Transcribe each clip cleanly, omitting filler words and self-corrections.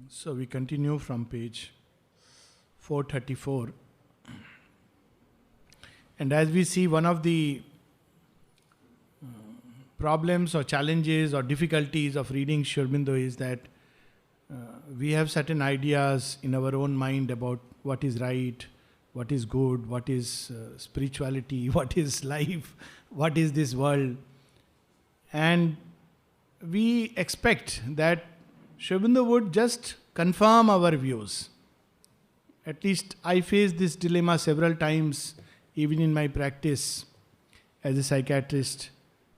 So we continue from page 434. And as we see, one of the problems or challenges or difficulties of reading Sri Aurobindo is that we have certain ideas in our own mind about what is right, what is good, what is spirituality, what is life, what is this world. And we expect that Sri Aurobindo would just confirm our views. At least I faced this dilemma several times, even in my practice as a psychiatrist.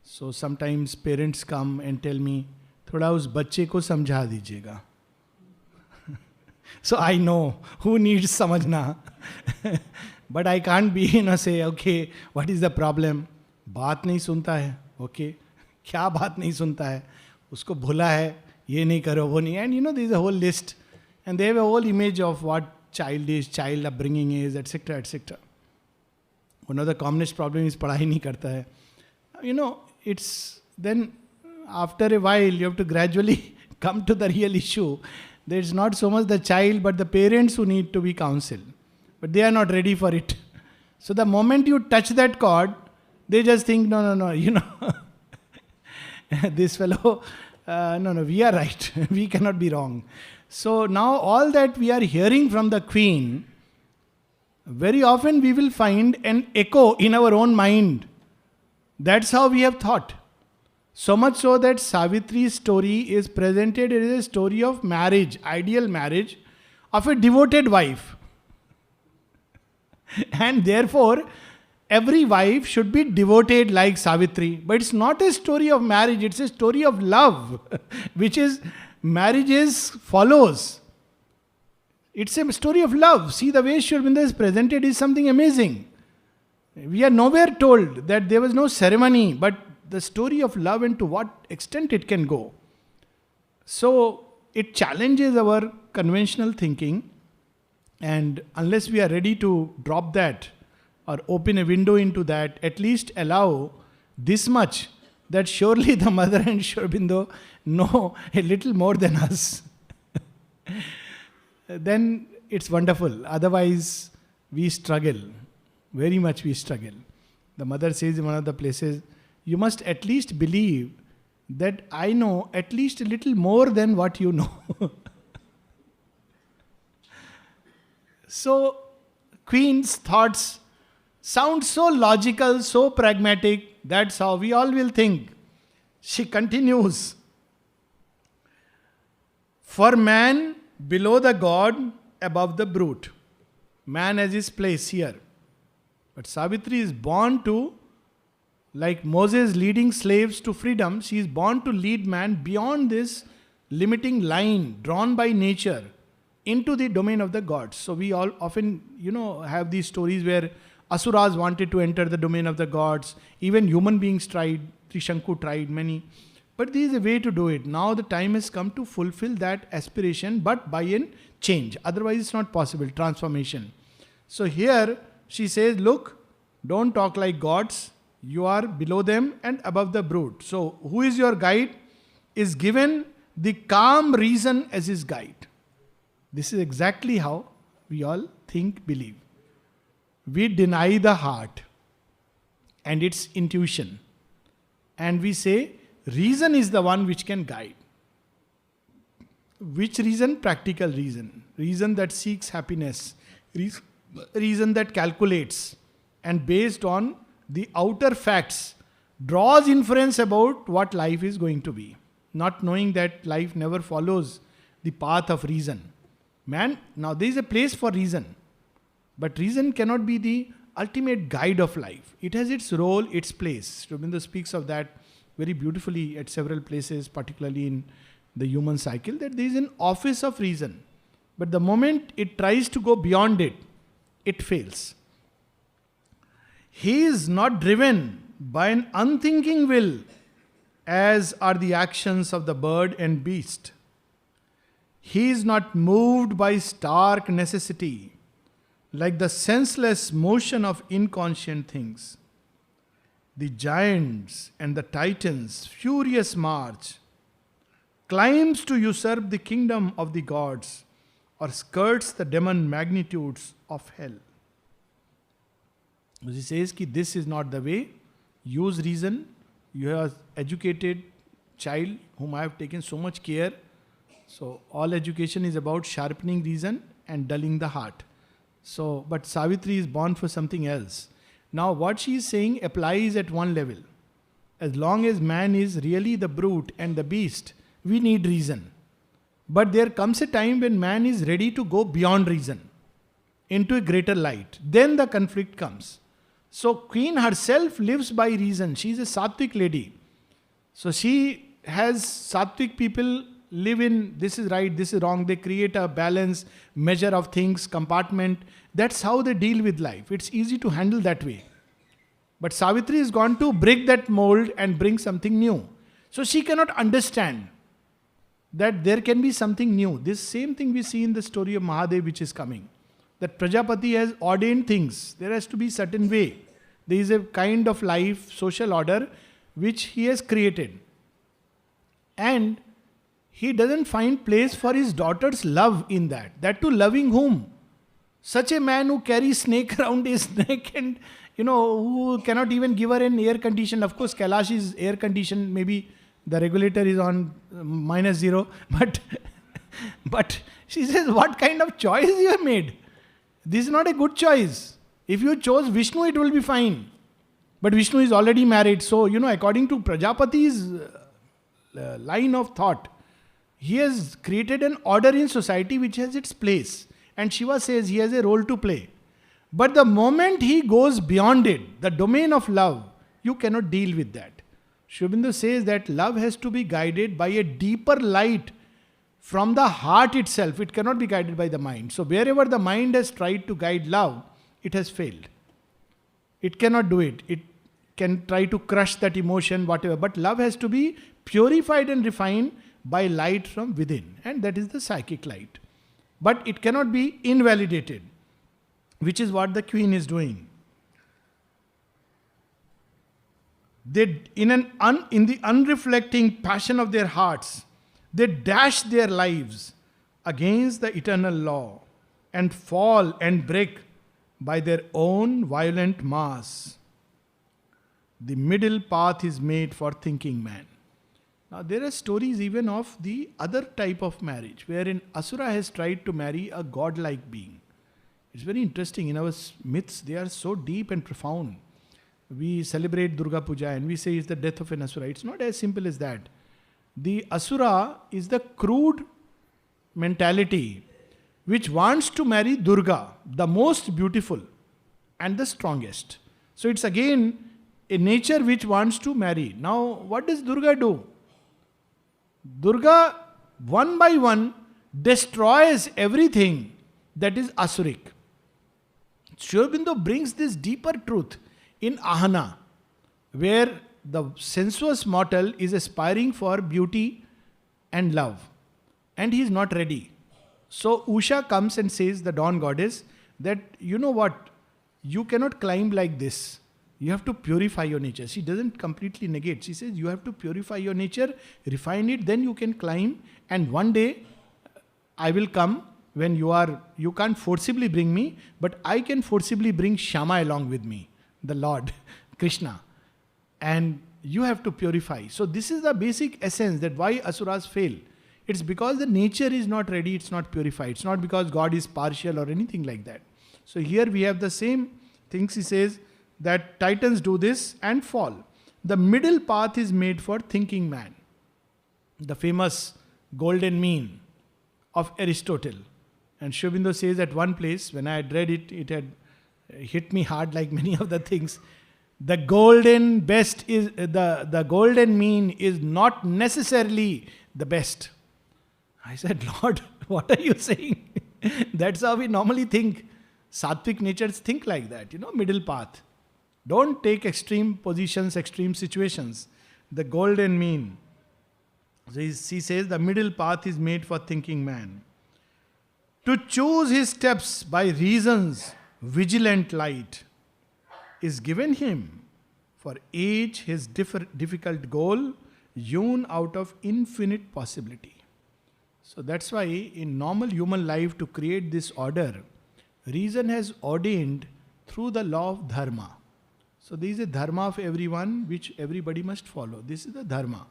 So sometimes parents come and tell me, थोड़ा उस बच्चे को समझा दीजिएगा. So I know who needs समझना. But I can't be, say, okay, what is the problem? बात नहीं सुनता है, okay. क्या बात नहीं सुनता है? उसको भूला है, ये नहीं करो, वो नहीं. And there is a whole list. And they have a whole image of what child is, child upbringing is, etc., etc. One of the commonest problem is पढ़ाई नहीं करता है. It's then after a while you have to gradually come to the real issue. There's not so much the child but the parents who need to be counseled. But they are not ready for it. So the moment you touch that chord, they just think, no, this fellow, no, we are right. We cannot be wrong. So now all that we are hearing from the Queen, very often we will find an echo in our own mind. That's how we have thought. So much so that Savitri's story is presented as a story of marriage, ideal marriage, of a devoted wife. And therefore, every wife should be devoted like Savitri. But it's not a story of marriage, it's a story of love, which is marriages follows. It's a story of love. See, the way Sri Aurobindo is presented is something amazing. We are nowhere told that there was no ceremony, but the story of love and to what extent it can go. So it challenges our conventional thinking, and unless we are ready to drop that or open a window into that, at least allow this much, that surely the mother and Sri Aurobindo know a little more than us. Then it's wonderful. Otherwise, we struggle. Very much we struggle. The mother says in one of the places, you must at least believe that I know at least a little more than what you know. So, Queen's thoughts sound so logical, so pragmatic. That's how we all will think. She continues. For man, below the God, above the brute. Man has his place here. But Savitri is born to, like Moses leading slaves to freedom, she is born to lead man beyond this limiting line drawn by nature into the domain of the gods. So we all often, have these stories where Asuras wanted to enter the domain of the gods. Even human beings tried. Trishanku tried, many. But there is a way to do it. Now the time has come to fulfill that aspiration, but by a change. Otherwise it's not possible. Transformation. So here she says, look, don't talk like gods. You are below them and above the brute. So who is your guide? Is given the calm reason as his guide. This is exactly how we all think, believe. We deny the heart and its intuition. And we say, reason is the one which can guide. Which reason? Practical reason. Reason that seeks happiness. Reason that calculates. And based on the outer facts, draws inference about what life is going to be. Not knowing that life never follows the path of reason. Man, now there is a place for reason. But reason cannot be the ultimate guide of life. It has its role, its place. Sri Aurobindo speaks of that very beautifully at several places, particularly in the human cycle, that there is an office of reason. But the moment it tries to go beyond it, it fails. He is not driven by an unthinking will, as are the actions of the bird and beast. He is not moved by stark necessity, like the senseless motion of inconscient things. The giants and the titans' furious march climbs to usurp the kingdom of the gods, or skirts the demon magnitudes of hell. He says that this is not the way. Use reason. You have educated child whom I have taken so much care. So all education is about sharpening reason and dulling the heart. So, but Savitri is born for something else. Now what she is saying applies at one level. As long as man is really the brute and the beast, we need reason. But there comes a time when man is ready to go beyond reason into a greater light. Then the conflict comes. So Queen herself lives by reason. She is a Sattvic lady. So she has Sattvic people live in this is right, this is wrong. They create a balance, measure of things, compartment. That's how they deal with life. It's easy to handle that way. But Savitri is gone to break that mold and bring something new. So she cannot understand that there can be something new. This same thing we see in the story of Mahadev which is coming. That Prajapati has ordained things. There has to be certain way. There is a kind of life, social order which he has created. And he doesn't find place for his daughter's love in that. That too loving whom? Such a man who carries snake around his neck and who cannot even give her an air condition. Of course, Kailash is air conditioned. Maybe the regulator is on -0. But she says, what kind of choice you have made? This is not a good choice. If you chose Vishnu, it will be fine. But Vishnu is already married. So, according to Prajapati's line of thought, he has created an order in society which has its place. And Shiva says he has a role to play. But the moment he goes beyond it, the domain of love, you cannot deal with that. Sri Aurobindo says that love has to be guided by a deeper light from the heart itself. It cannot be guided by the mind. So wherever the mind has tried to guide love, it has failed. It cannot do it. It can try to crush that emotion, whatever. But love has to be purified and refined by light from within. And that is the psychic light. But it cannot be invalidated, which is what the Queen is doing. They, in the unreflecting passion of their hearts, they dash their lives against the eternal law and fall and break by their own violent mass. The middle path is made for thinking man. Now there are stories even of the other type of marriage, wherein Asura has tried to marry a godlike being. It's very interesting. In our myths, they are so deep and profound. We celebrate Durga Puja and we say it's the death of an Asura. It's not as simple as that. The Asura is the crude mentality which wants to marry Durga, the most beautiful and the strongest. So it's again a nature which wants to marry. Now what does Durga do? Durga, one by one, destroys everything that is Asuric. Sri Aurobindo brings this deeper truth in Ahana, where the sensuous mortal is aspiring for beauty and love, and he is not ready. So Usha comes and says, the dawn goddess, that you know what, you cannot climb like this. You have to purify your nature. She doesn't completely negate. She says you have to purify your nature, refine it, then you can climb. And one day I will come when you can't forcibly bring me, but I can forcibly bring Shama along with me, the Lord, Krishna. And you have to purify. So this is the basic essence that why Asuras fail. It's because the nature is not ready, it's not purified. It's not because God is partial or anything like that. So here we have the same things. He says that Titans do this and fall. The middle path is made for thinking man. The famous golden mean of Aristotle. And Sri Aurobindo says at one place, when I had read it, it had hit me hard like many of the things. The golden best is the golden mean is not necessarily the best. I said, Lord, what are you saying? That's how we normally think. Sattvic natures think like that, middle path. Don't take extreme positions, extreme situations. The golden mean. So he says the middle path is made for thinking man. To choose his steps by reason's vigilant light is given him. For each his difficult goal hewn out of infinite possibility. So that's why in normal human life, to create this order, reason has ordained through the law of dharma. So there is a dharma of everyone which everybody must follow. This is the dharma.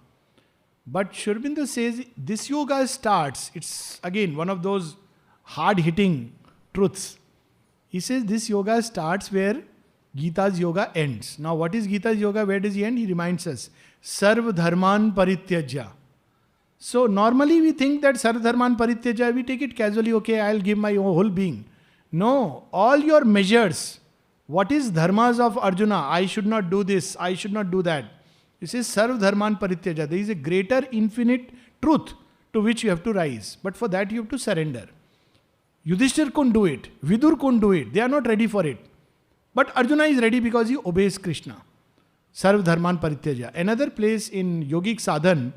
But Sri Aurobindo says this yoga starts, it's again one of those hard hitting truths. He says this yoga starts where Gita's yoga ends. Now what is Gita's yoga? Where does he end? He reminds us, Sarv Dharman Parityajya. So normally we think that Sarv Dharman Parityajya, we take it casually, okay, I'll give my whole being. No, all your measures. What is dharmas of Arjuna? I should not do this, I should not do that. This is Sarv Dharman Parityajya. There is a greater infinite truth to which you have to rise. But for that you have to surrender. Yudhishthir couldn't do it. Vidur couldn't do it. They are not ready for it. But Arjuna is ready because he obeys Krishna. Sarv Dharman Parityajya. Another place in Yogic Sadhan,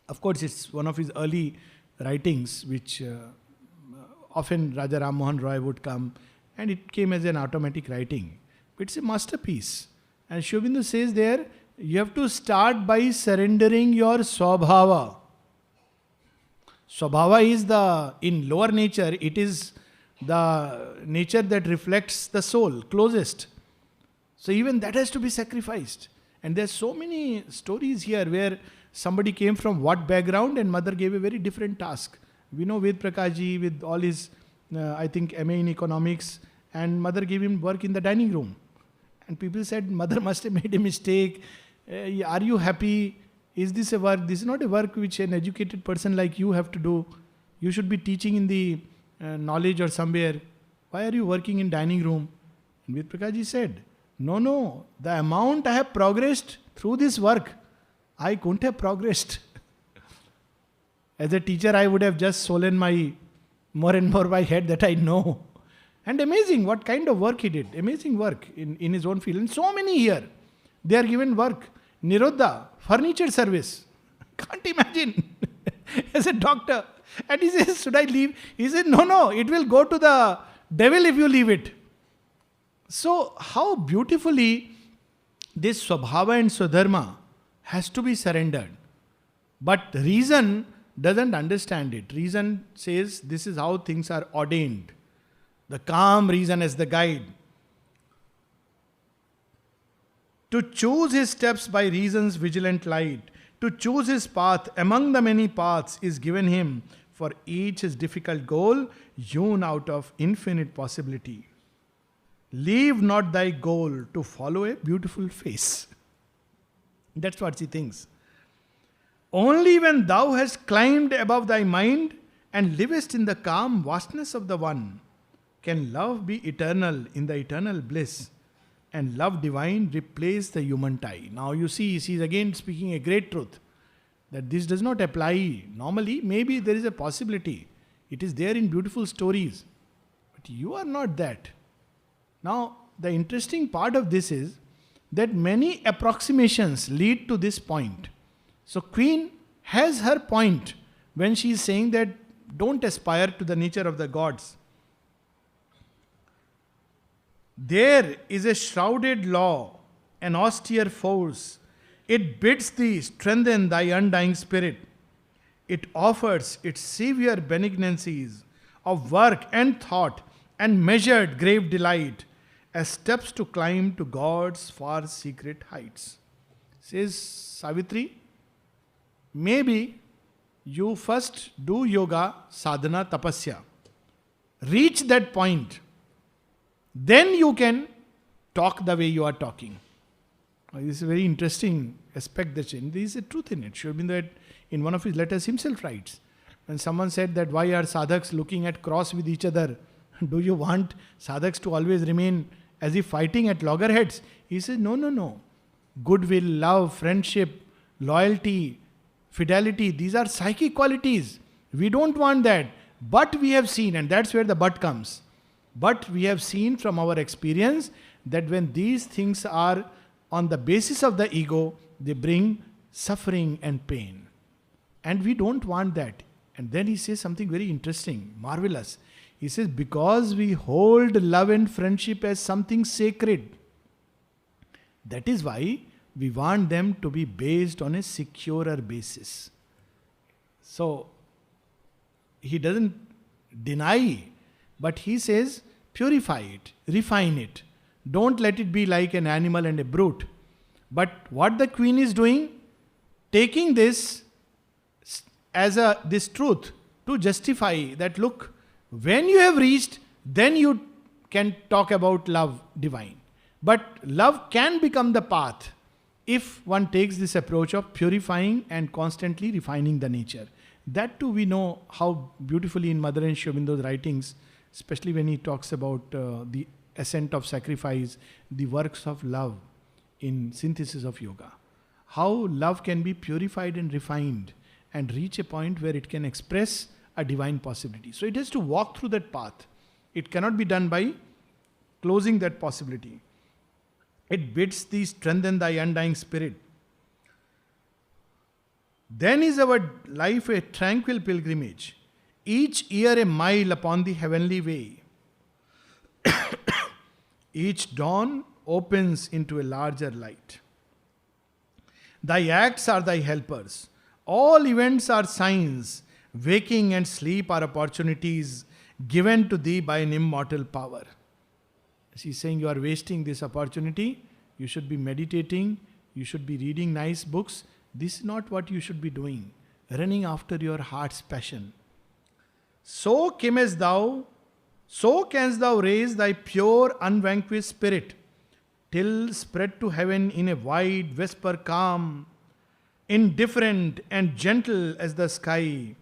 of course it's one of his early writings which often Raja Ram Mohan Roy would come and it came as an automatic writing. It's a masterpiece. And Sri Aurobindo says there, you have to start by surrendering your Swabhava. Swabhava is in lower nature, it is the nature that reflects the soul, closest. So even that has to be sacrificed. And there's so many stories here where somebody came from what background and mother gave a very different task. We know Ved Prakash ji with all his, I think, MA in economics, and mother gave him work in the dining room. And people said, mother must have made a mistake. Are you happy? Is this a work? This is not a work which an educated person like you have to do. You should be teaching in the knowledge or somewhere. Why are you working in dining room? And Ved Prakash ji said, no, the amount I have progressed through this work, I couldn't have progressed. As a teacher, I would have just swollen more and more my head that I know. And amazing what kind of work he did. Amazing work in his own field. And so many here, they are given work. Nirodha, furniture service. Can't imagine. As a doctor. And he says, should I leave? He said, no, it will go to the devil if you leave it. So how beautifully this Swabhava and Swadharma has to be surrendered. But reason doesn't understand it. Reason says this is how things are ordained. The calm reason as the guide. To choose his steps by reason's vigilant light, to choose his path among the many paths is given him, for each his difficult goal, hewn out of infinite possibility. Leave not thy goal to follow a beautiful face. That's what he thinks. Only when thou hast climbed above thy mind and livest in the calm vastness of the One, can love be eternal in the eternal bliss, and love divine replace the human tie. Now you see, he is again speaking a great truth, that this does not apply. Normally, maybe there is a possibility. It is there in beautiful stories. But you are not that. Now, the interesting part of this is that many approximations lead to this point. So Queen has her point when she is saying that don't aspire to the nature of the gods. There is a shrouded law, an austere force. It bids thee strengthen thy undying spirit. It offers its severe benignancies of work and thought and measured grave delight as steps to climb to God's far secret heights. Says Savitri, maybe you first do yoga, sadhana, tapasya. Reach that point. Then you can talk the way you are talking. This is a very interesting aspect. There is a truth in it. Sri Aurobindo in one of his letters himself writes. When someone said that why are sadhaks looking at cross with each other? Do you want sadhaks to always remain as if fighting at loggerheads? He says, no. Goodwill, love, friendship, loyalty, fidelity, these are psychic qualities. We don't want that. But we have seen, and that's where the but comes. But we have seen from our experience that when these things are on the basis of the ego, they bring suffering and pain. And we don't want that. And then he says something very interesting, marvelous. He says, because we hold love and friendship as something sacred, that is why We want them to be based on a securer basis. So, he doesn't deny, but he says, purify it, refine it. Don't let it be like an animal and a brute. But what the queen is doing, taking this as this truth to justify that, look, when you have reached, then you can talk about love divine. But love can become the path if one takes this approach of purifying and constantly refining the nature. That too we know how beautifully in Mother and Sri Aurobindo's writings, especially when he talks about the ascent of sacrifice, the works of love in Synthesis of Yoga. How love can be purified and refined and reach a point where it can express a divine possibility. So it has to walk through that path. It cannot be done by closing that possibility. It bids thee strengthen thy undying spirit. Then is our life a tranquil pilgrimage, each year a mile upon the heavenly way. Each dawn opens into a larger light. Thy acts are thy helpers. All events are signs. Waking and sleep are opportunities given to thee by an immortal power. She's saying you are wasting this opportunity. You should be meditating. You should be reading nice books. This is not what you should be doing. Running after your heart's passion. So camest thou, so canst thou raise thy pure, unvanquished spirit, till spread to heaven in a wide vesper calm, indifferent and gentle as the sky,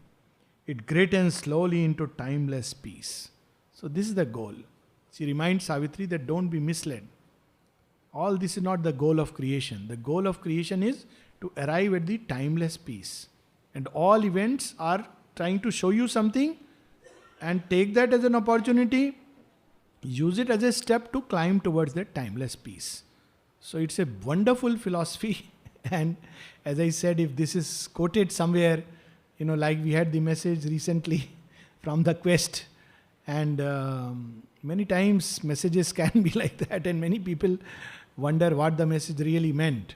it greatens slowly into timeless peace. So this is the goal. She reminds Savitri that don't be misled. All this is not the goal of creation. The goal of creation is to arrive at the timeless peace. And all events are trying to show you something, and take that as an opportunity, use it as a step to climb towards that timeless peace. So it's a wonderful philosophy. And as I said, if this is quoted somewhere, like we had the message recently from the Quest, and many times messages can be like that, and many people wonder what the message really meant.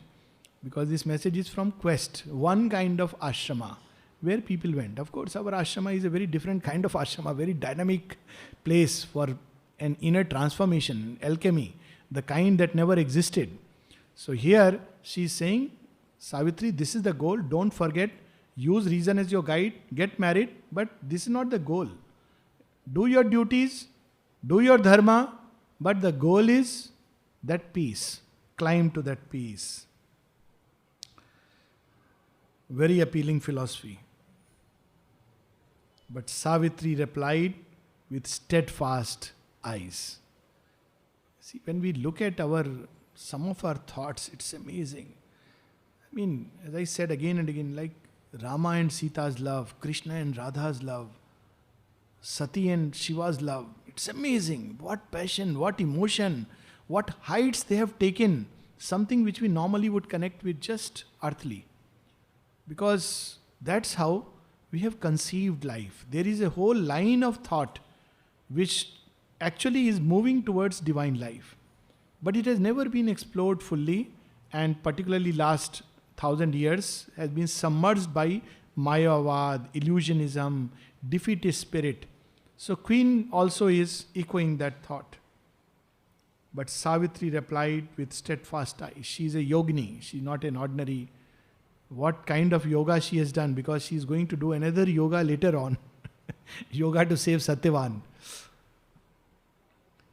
Because this message is from Quest, one kind of ashrama where people went. Of course, our ashrama is a very different kind of ashrama, very dynamic place for an inner transformation, alchemy, the kind that never existed. So here she is saying, Savitri, this is the goal. Don't forget, use reason as your guide, get married, but this is not the goal. Do your duties, do your dharma, but the goal is that peace. Climb to that peace. Very appealing philosophy. But Savitri replied with steadfast eyes. See, when we look at some of our thoughts, it's amazing. I mean, as I said again and again, like Rama and Sita's love, Krishna and Radha's love, Sati and Shiva's love. It's amazing. What passion, what emotion, what heights they have taken. Something which we normally would connect with just earthly. Because that's how we have conceived life. There is a whole line of thought which actually is moving towards divine life. But it has never been explored fully, and particularly last 1,000 years has been submerged by Mayavad, illusionism, defeatist spirit. So Queen also is echoing that thought. But Savitri replied with steadfast eyes. She is a yogini. She is not an ordinary. What kind of yoga she has done, because she is going to do another yoga later on. Yoga to save Satyavan.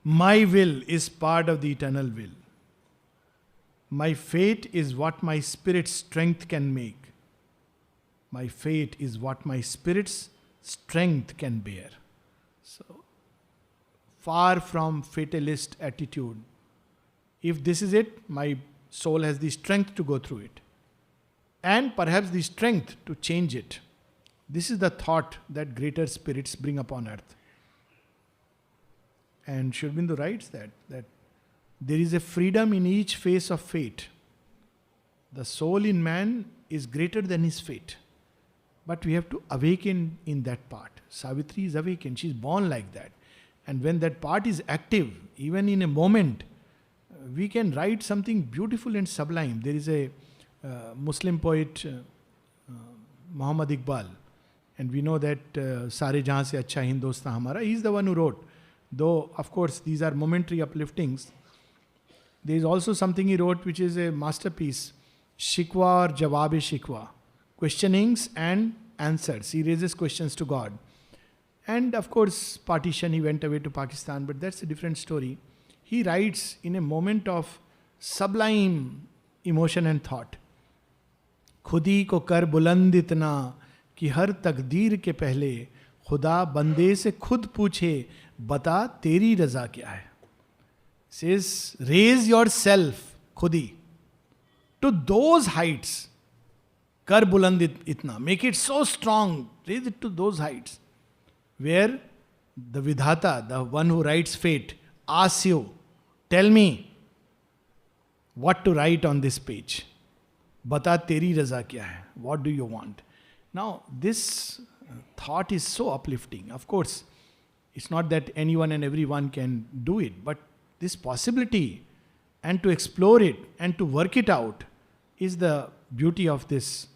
My will is part of the eternal will. My fate is what my spirit's strength can make. My fate is what my spirit's strength can bear. So, far from fatalist attitude. If this is it, my soul has the strength to go through it. And perhaps the strength to change it. This is the thought that greater spirits bring upon earth. And Sri Aurobindo writes that there is a freedom in each phase of fate. The soul in man is greater than his fate. But we have to awaken in that part. Savitri is awakened. She is born like that. And when that part is active, even in a moment, we can write something beautiful and sublime. There is a Muslim poet, Muhammad Iqbal, and we know that Sare Jahan Se Acha Hindustan Hamara. He is the one who wrote. Though, of course, these are momentary upliftings. There is also something he wrote which is a masterpiece, Shikwa or Jawab-e-Shikwa, questionings and answers. He raises questions to God. And of course, partition, he went away to Pakistan, but that's a different story. He writes in a moment of sublime emotion and thought. खुदी को कर बुलंद इतना कि हर तकदीर के पहले खुदा बंदे से खुद पूछे बता तेरी रजा क्या है. Says, raise yourself, khudi, to those heights. Kar buland itna. Make it so strong. Raise it to those heights. Where the Vidhata, the one who writes fate, asks you, tell me what to write on this page. Bata teri raza kya hai? What do you want? Now, this thought is so uplifting. Of course, it's not that anyone and everyone can do it, but this possibility and to explore it and to work it out is the beauty of this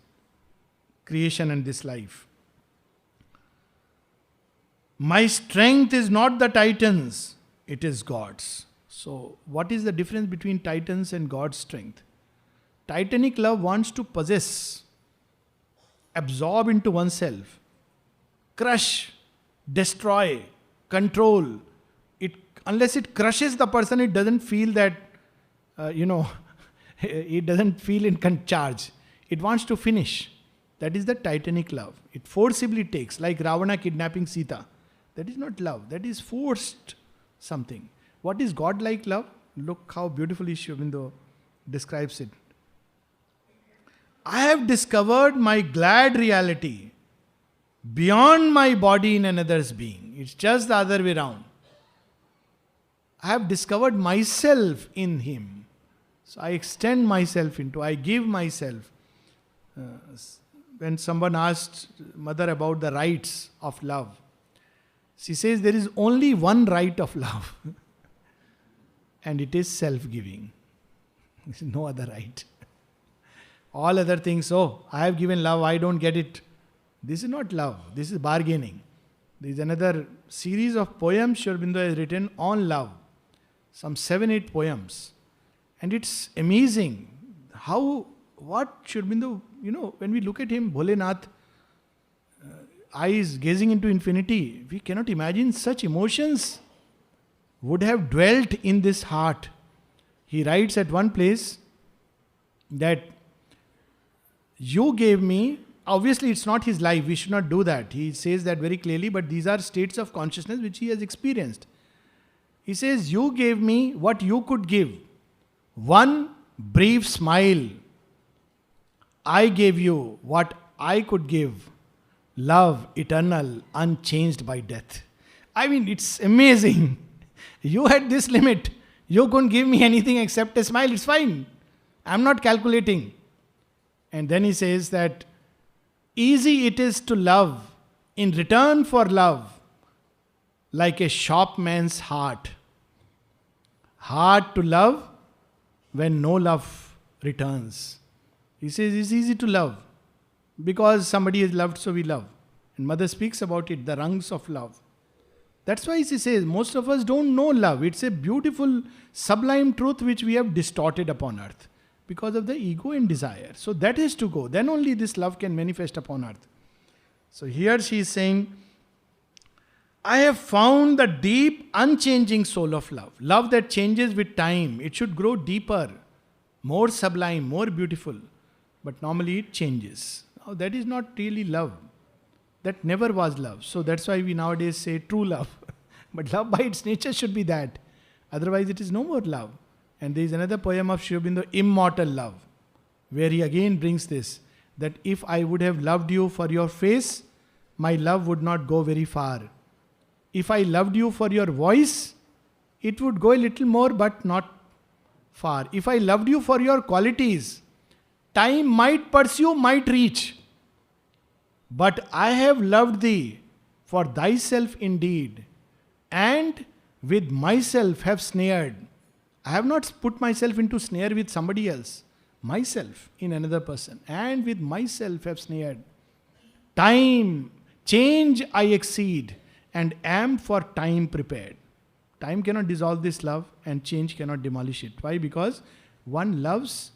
creation and this life. My strength is not the Titans, it is God's. So, what is the difference between Titans and God's strength? Titanic love wants to possess, absorb into oneself, crush, destroy, control. Unless it crushes the person, it doesn't feel that, it doesn't feel in charge. It wants to finish. That is the Titanic love. It forcibly takes, like Ravana kidnapping Sita. That is not love. That is forced something. What is God-like love? Look how beautifully Sri Aurobindo describes it. I have discovered my glad reality beyond my body in another's being. It's just the other way around. I have discovered myself in him. So I extend myself into, I give myself. When someone asked mother about the rights of love, she says there is only one right of love. And it is self-giving. There is no other right. All other things, I have given love, I don't get it. This is not love. This is bargaining. There is another series of poems Sri Aurobindo has written on love. Some 7-8 poems. And it's amazing what Sri Aurobindo, when we look at him, Bholenath, eyes gazing into infinity, we cannot imagine such emotions would have dwelt in this heart. He writes at one place that you gave me, obviously it's not his life, we should not do that. He says that very clearly, but these are states of consciousness which he has experienced. He says, you gave me what you could give. One brief smile. I gave you what I could give. Love eternal, unchanged by death. I mean, it's amazing. You had this limit. You couldn't give me anything except a smile. It's fine. I'm not calculating. And then he says that easy it is to love in return for love, like a shopman's heart. Hard to love when no love returns. He says it's easy to love because somebody is loved, so we love. And Mother speaks about it, the rungs of love. That's why she says most of us don't know love. It's a beautiful, sublime truth which we have distorted upon earth because of the ego and desire. So that is to go. Then only this love can manifest upon earth. So here she is saying, I have found the deep, unchanging soul of love. Love that changes with time. It should grow deeper, more sublime, more beautiful. But normally it changes. Now that is not really love. That never was love. So that's why we nowadays say true love. But love by its nature should be that. Otherwise it is no more love. And there is another poem of Sri Aurobindo, Immortal Love, where he again brings this, that if I would have loved you for your face, my love would not go very far. If I loved you for your voice, it would go a little more but not far. If I loved you for your qualities, time might pursue, might reach. But I have loved thee for thyself indeed, and with myself have snared. I have not put myself into snare with somebody else. Myself in another person. And with myself have snared. Time, change I exceed, and am for time prepared. Time cannot dissolve this love, and change cannot demolish it. Why? Because one loves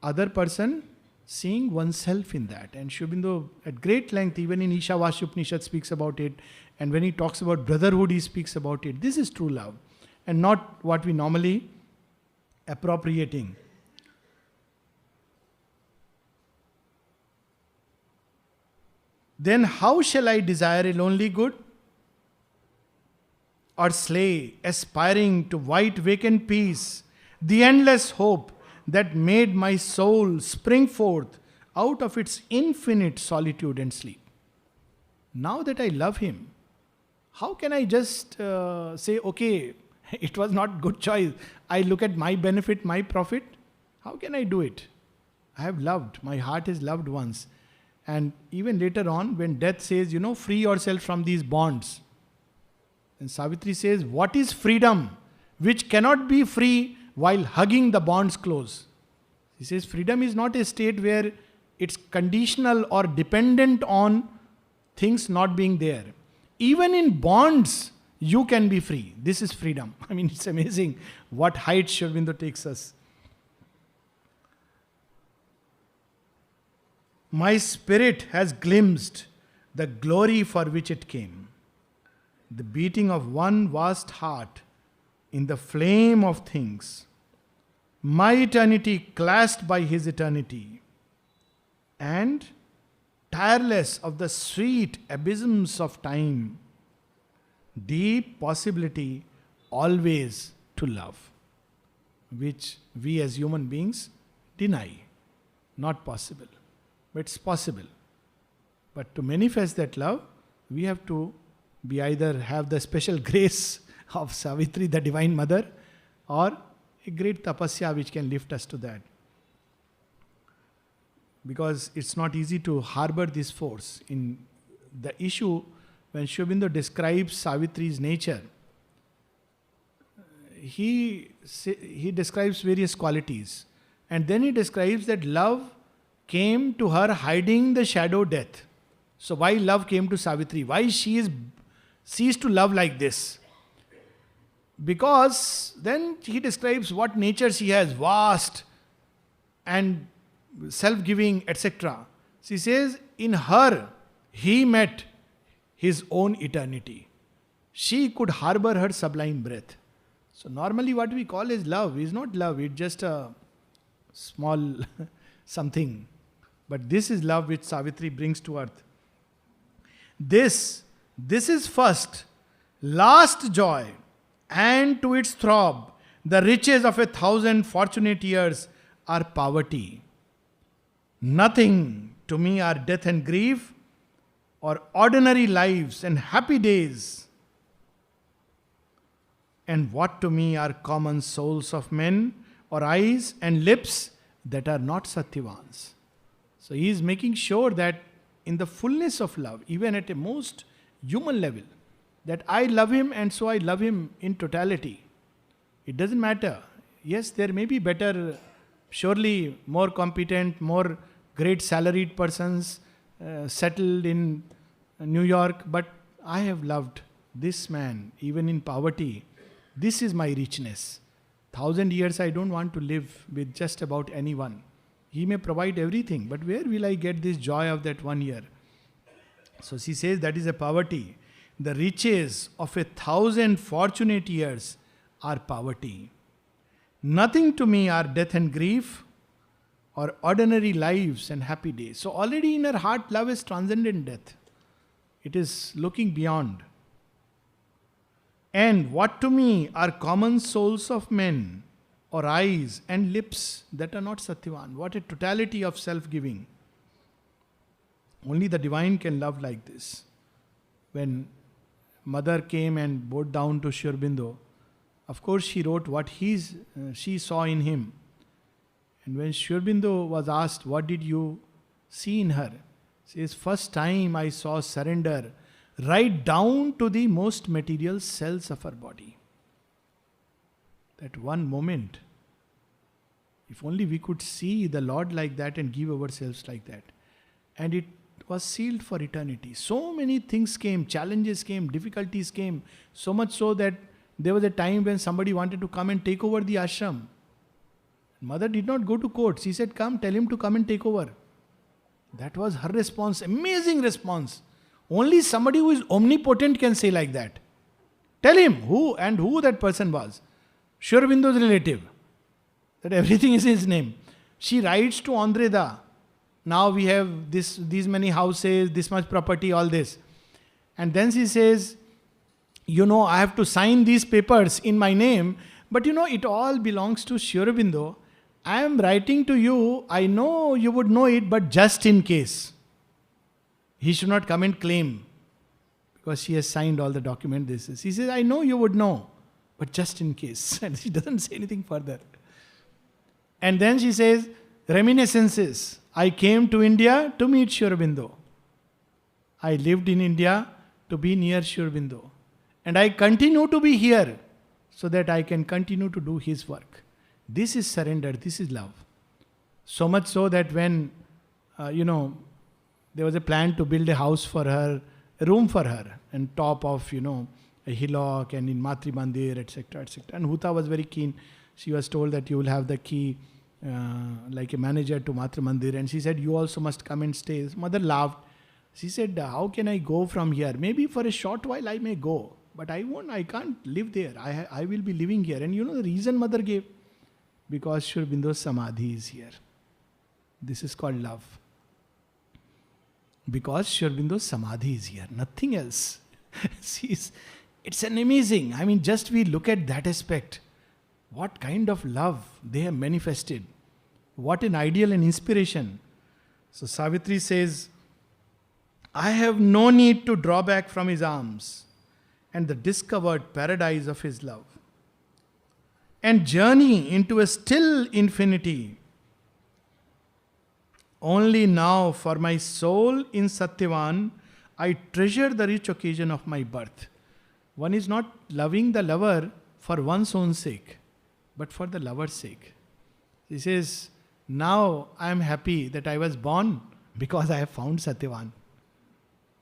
other person, seeing oneself in that. And Sri Aurobindo at great length, even in Ishavasya Upanishad, speaks about it. And when he talks about brotherhood, he speaks about it. This is true love, and not what we normally appropriating. Then how shall I desire a lonely good? Or slay, aspiring to white vacant peace, the endless hope that made my soul spring forth out of its infinite solitude and sleep. Now that I love him, how can I just say, okay, it was not good choice. I look at my benefit, my profit. How can I do it? I have loved. My heart is loved once. And even later on, when death says, free yourself from these bonds. And Savitri says, what is freedom which cannot be free while hugging the bonds close? He says, freedom is not a state where it's conditional or dependent on things not being there. Even in bonds, you can be free. This is freedom. I mean, it's amazing what height Sri Aurobindo takes us. My spirit has glimpsed the glory for which it came. The beating of one vast heart in the flame of things. My eternity clasped by his eternity. And tireless of the sweet abysms of time. Deep possibility always to love. Which we as human beings deny. Not possible. But it's possible. But to manifest that love, we have to be either have the special grace of Savitri, the Divine Mother, or a great tapasya which can lift us to that. Because it's not easy to harbor this force. In the issue, when Sri Aurobindo describes Savitri's nature, he describes various qualities. And then he describes that love came to her hiding the shadow death. So why love came to Savitri? Why she is ceased to love like this? Because then he describes what nature she has, vast and self-giving, etc. She says, in her, he met his own eternity. She could harbor her sublime breath. So normally what we call as love is not love, it's just a small something. But this is love which Savitri brings to earth. This is first, last joy, and to its throb, the riches of 1,000 fortunate years are poverty. Nothing to me are death and grief, or ordinary lives and happy days. And what to me are common souls of men, or eyes and lips that are not Satyavans. So he is making sure that in the fullness of love, even at a most human level, that I love him and so I love him in totality. It doesn't matter. Yes, there may be better, surely more competent, more great salaried persons settled in New York, but I have loved this man even in poverty. This is my richness. 1,000 years I don't want to live with just about anyone. He may provide everything, but where will I get this joy of that 1 year? So she says that is a poverty. The riches of 1,000 fortunate years are poverty. Nothing to me are death and grief, or ordinary lives and happy days. So already in her heart, love is transcendent death. It is looking beyond. And what to me are common souls of men, or eyes and lips that are not Satyavan. What a totality of self-giving. Only the divine can love like this. When mother came and bowed down to Sri Aurobindo, of course she wrote what she saw in him. And when Sri Aurobindo was asked, what did you see in her? She says, first time I saw surrender right down to the most material cells of her body. That one moment. If only we could see the Lord like that and give ourselves like that. And it was sealed for eternity. So many things came, challenges came, difficulties came, so much so that there was a time when somebody wanted to come and take over the ashram. Mother did not go to court. She said, come, tell him to come and take over. That was her response. Amazing response. Only somebody who is omnipotent can say like that. Tell him who that person was. Sri Aurobindo's relative. That everything is his name. She writes to Andreda. Now we have these many houses, this much property, all this. And then she says, I have to sign these papers in my name, but it all belongs to Sri Aurobindo. I am writing to you, I know you would know it, but just in case. He should not come and claim, because she has signed all the documents. He says, I know you would know, but just in case. And she doesn't say anything further. And then she says, reminiscences. I came to India to meet Sri Aurobindo. I lived in India to be near Sri Aurobindo. And I continue to be here so that I can continue to do his work. This is surrender. This is love. So much so that when, there was a plan to build a house for her, a room for her, and top of, a hillock and in Matri Mandir, etc., etc. And Huta was very keen. She was told that you will have the key like a manager to Matri Mandir. And she said, you also must come and stay. His mother laughed. She said, how can I go from here? Maybe for a short while I may go. But I can't live there. I will be living here. And the reason mother gave? Because Sri Aurobindo's Samadhi is here. This is called love. Because Sri Aurobindo's Samadhi is here. Nothing else. It's an amazing. Just we look at that aspect. What kind of love they have manifested. What an ideal and inspiration. So Savitri says, I have no need to draw back from his arms and the discovered paradise of his love, and journey into a still infinity. Only now for my soul in Satyavan, I treasure the rich occasion of my birth. One is not loving the lover for one's own sake, but for the lover's sake. He says, now I am happy that I was born because I have found Satyavan.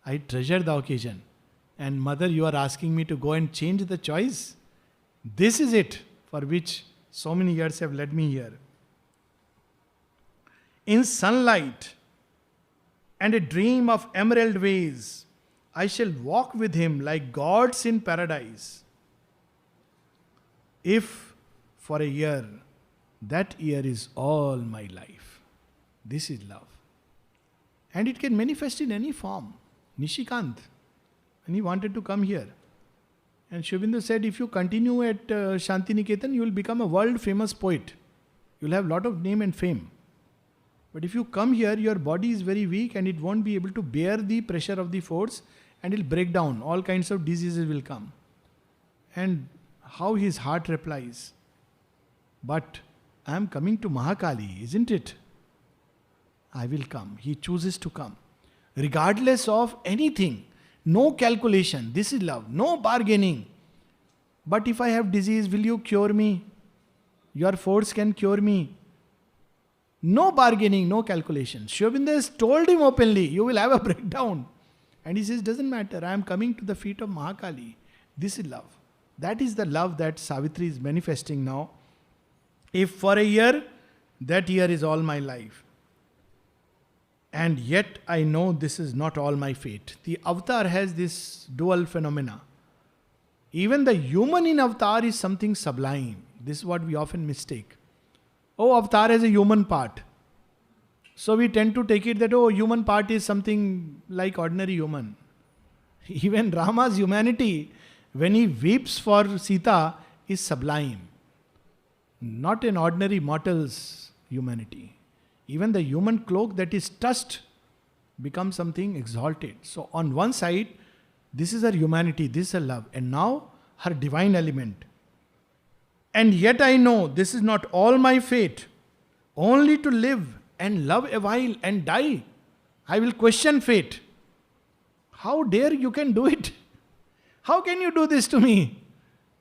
I treasure the occasion. And mother, you are asking me to go and change the choice? This is it for which so many years have led me here. In sunlight and a dream of emerald ways, I shall walk with him like gods in paradise. If for a year, that year is all my life. This is love. And it can manifest in any form. Nishikant, and he wanted to come here. And Sri Aurobindo said, if you continue at Shantiniketan, you will become a world famous poet. You will have a lot of name and fame. But if you come here, your body is very weak and it won't be able to bear the pressure of the force and it will break down. All kinds of diseases will come. And how his heart replies, but I am coming to Mahakali, isn't it? I will come. He chooses to come. Regardless of anything. No calculation. This is love. No bargaining. But if I have disease, will you cure me? Your force can cure me. No bargaining, no calculation. Sri Aurobindo has told him openly, you will have a breakdown. And he says, doesn't matter. I am coming to the feet of Mahakali. This is love. That is the love that Savitri is manifesting now. If for a year, that year is all my life. And yet I know this is not all my fate. The avatar has this dual phenomena. Even the human in avatar is something sublime. This is what we often mistake. Oh, avatar has a human part. So we tend to take it that, human part is something like ordinary human. Even Rama's humanity, when he weeps for Sita, is sublime. Not an ordinary mortal's humanity. Even the human cloak that is touched becomes something exalted. So on one side, this is her humanity, this is her love. And now her divine element. And yet I know this is not all my fate. Only to live and love a while and die. I will question fate. How dare you can do it? How can you do this to me?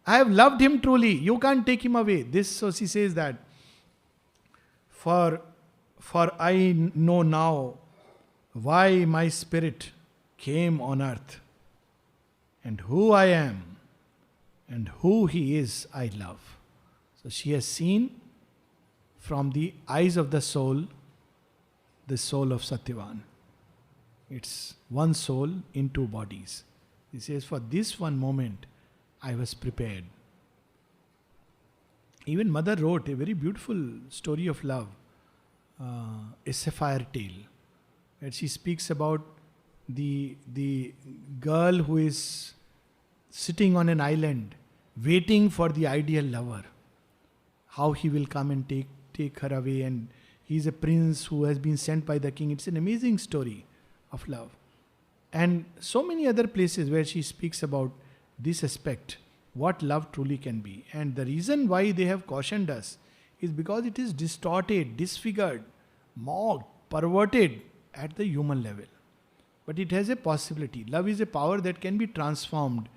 I have loved him truly. You can't take him away. This, so she says that. For I know now why my spirit came on earth, and who I am, and who he is I love. So she has seen from the eyes of the soul of Satyavan. It's one soul in two bodies. He says, for this one moment, I was prepared. Even Mother wrote a very beautiful story of love, a sapphire tale, where she speaks about the girl who is sitting on an island, waiting for the ideal lover. How he will come and take her away, and he's a prince who has been sent by the king. It's an amazing story of love. And so many other places where she speaks about this aspect, what love truly can be. And the reason why they have cautioned us is because it is distorted, disfigured, mocked, perverted at the human level. But it has a possibility. Love is a power that can be transformed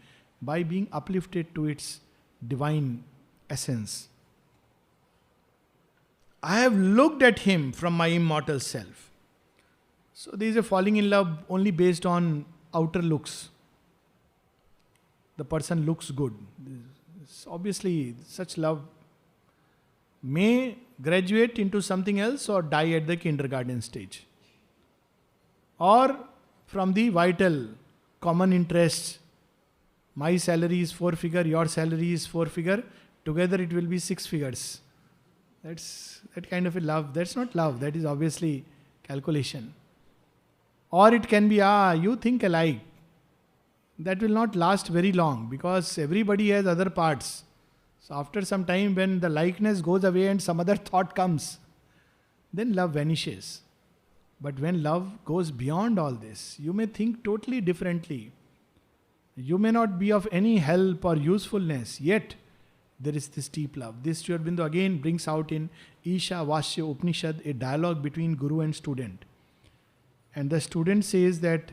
by being uplifted to its divine essence. I have looked at him from my immortal self. So there is a falling in love only based on outer looks. The person looks good. Obviously, such love may graduate into something else or die at the kindergarten stage. Or from the vital, common interests. My salary is 4-figure, your salary is 4-figure. Together it will be 6 figures. That's that kind of a love. That's not love. That is obviously calculation. Or it can be, you think alike. That will not last very long because everybody has other parts. So after some time, when the likeness goes away and some other thought comes, then love vanishes. But when love goes beyond all this, you may think totally differently. You may not be of any help or usefulness, yet there is this deep love. This Sri Aurobindo again brings out in Isha Vasya Upanishad a dialogue between Guru and student. And the student says that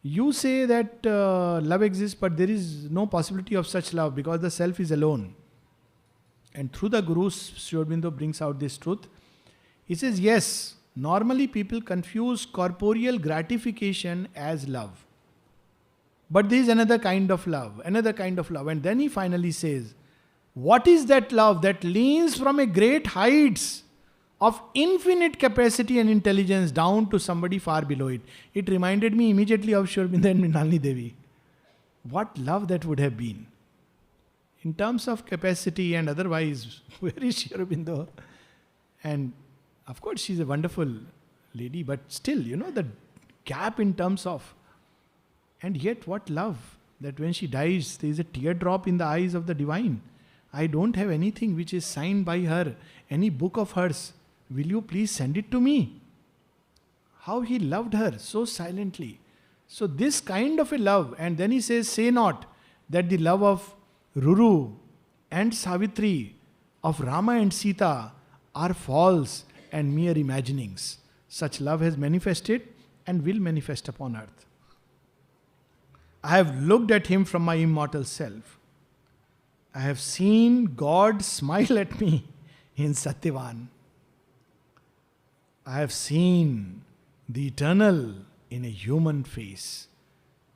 you say that love exists, but there is no possibility of such love because the self is alone. And through the Guru, Sri Aurobindo brings out this truth. He says, yes, normally people confuse corporeal gratification as love. But there is another kind of love. And then he finally says, what is that love that leans from a great heights of infinite capacity and intelligence down to somebody far below it? It reminded me immediately of Sri Aurobindo and Mrinalini Devi. What love that would have been. In terms of capacity and otherwise, where is Sri Aurobindo? And of course, she's a wonderful lady, but still, the gap in terms of. And yet, what love, that when she dies, there is a teardrop in the eyes of the divine. I don't have anything which is signed by her, any book of hers. Will you please send it to me? How he loved her so silently. So this kind of a love, and then he says, say not that the love of Ruru and Savitri, of Rama and Sita are false and mere imaginings. Such love has manifested and will manifest upon earth. I have looked at him from my immortal self. I have seen God smile at me in Satyavan. I have seen the eternal in a human face.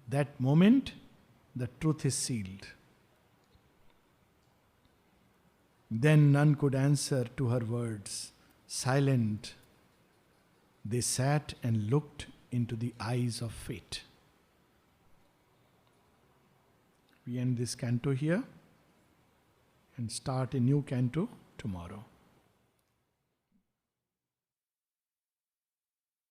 That moment, the truth is sealed. Then none could answer to her words. Silent, they sat and looked into the eyes of fate. We end this canto here and start a new canto tomorrow.